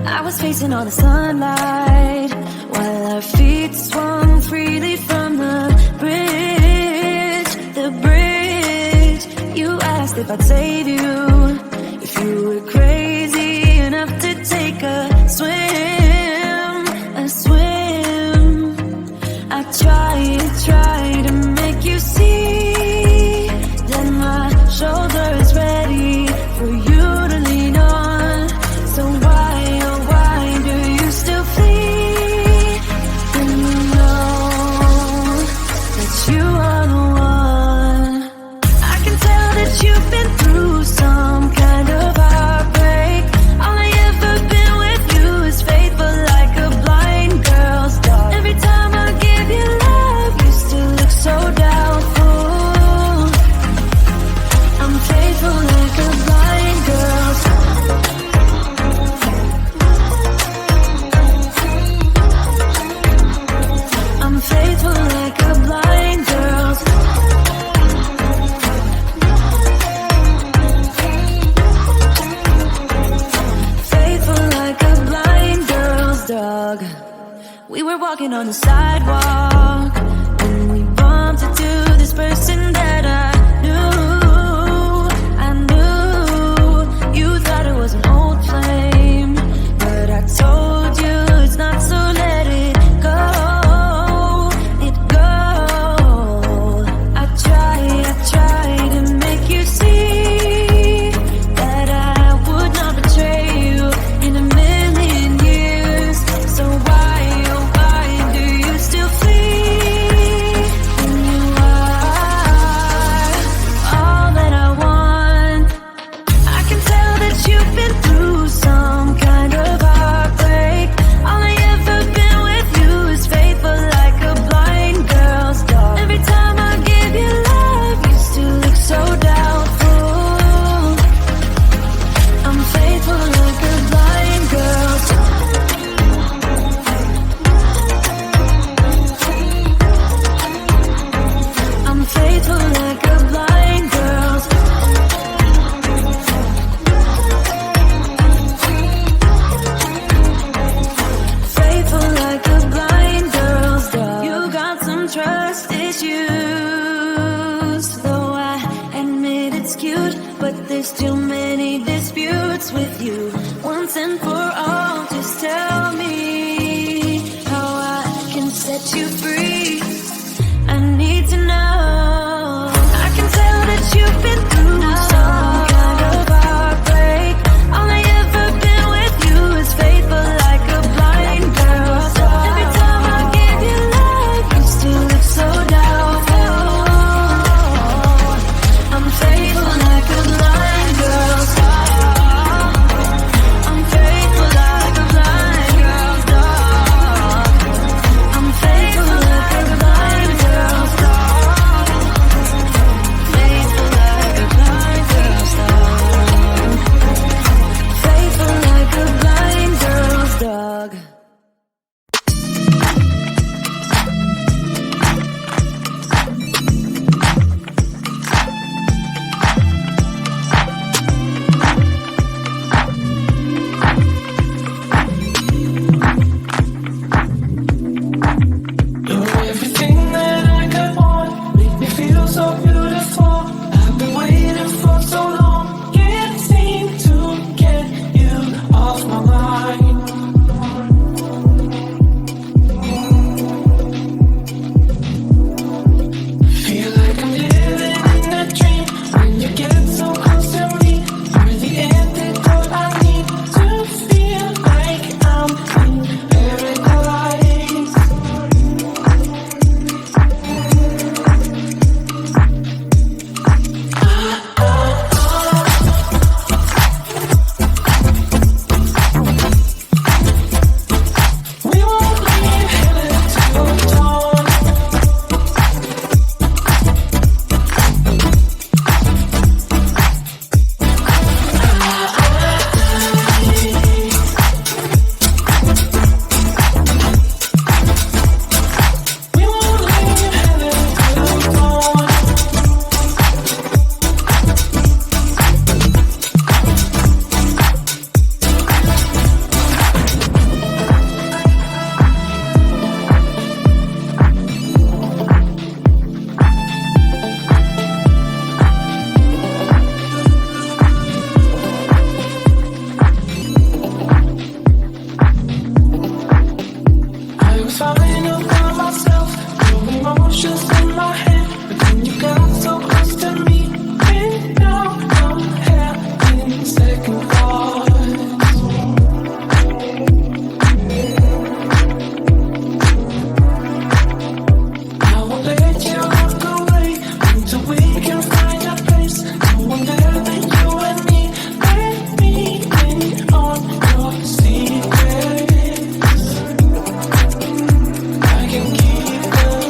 I was facing all the sunlight while our feet swung freely from the bridge. The bridge. You asked if I'd save you, if you were crazy enough to take a swim, a swim. I tried to make you see that my shoulder is ready for you to lean on. So why, oh why do you still flee when you know that you are the one? I can tell that you've been through some kind of heartbreak. All I ever been with you is faithful like a blind girl's dog. Every time I give you love, you still look so doubtful. I'm faithful like a blind girl's dog. I'm faithful like a blind girl's faithful like a blind girl's dog. We were walking on the sidewalk when we bumped into this person that I knew. You thought it was an old flame, but I told you it's not, so let it go. It go. I tried to make you see that I would not betray you in a million years. So why, oh why do you still flee when you are all that I want? I can tell that you've been through some kind of heartbreak. All I ever been with you is faithful like a blind girl's dog. Every time I give you love, you still look so doubtful. I'm faithful like a blind girl's dog. I'm faithful like a blind girl's dog. Faithful like a blind girl's dog. You got some trust issues, though I admit it's cute, but there's too many disputes with you. Once and for all, just tell me how I can set you free. I need to know. I can tell that you've been through some kind of heartbreak. All I ever been with you is faithful like a blind girl's dog. Every time I give you love, you still look so doubtful. I'm faithful like a blind girl's dog. I'm faithful like a second thoughts. I won't let you walk away until we can find a place. I won't let you and me let me in on your secrets. I can keep them.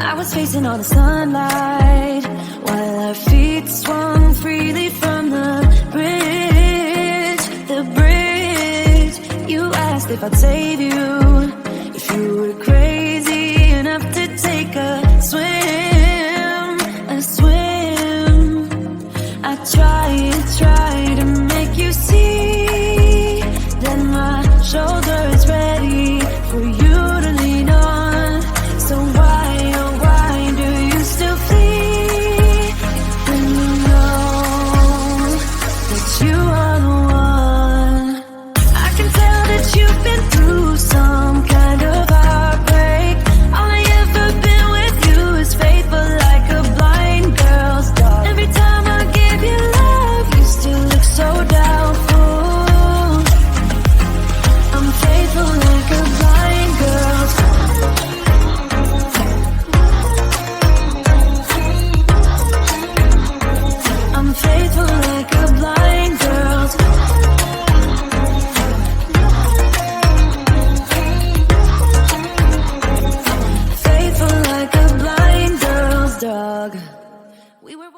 I was facing all the sunlight while our feet swung freely from the bridge. The bridge. You asked if I'd save you, if you were crazy enough to take a swim, a swim. I try to make you see that my shoulder is ready for you to lean on. So why, oh why do you still flee when you know that you are the one? I can tell that you've been through some kind of heartbreak. All I ever been with you is faithful like a blind girl's dog. Every time I give you love, you still look so doubtful. I'm faithful like a blind girl's dog. I'm faithful like a blind girl's dog. Faithful like a blind girl's dog. We were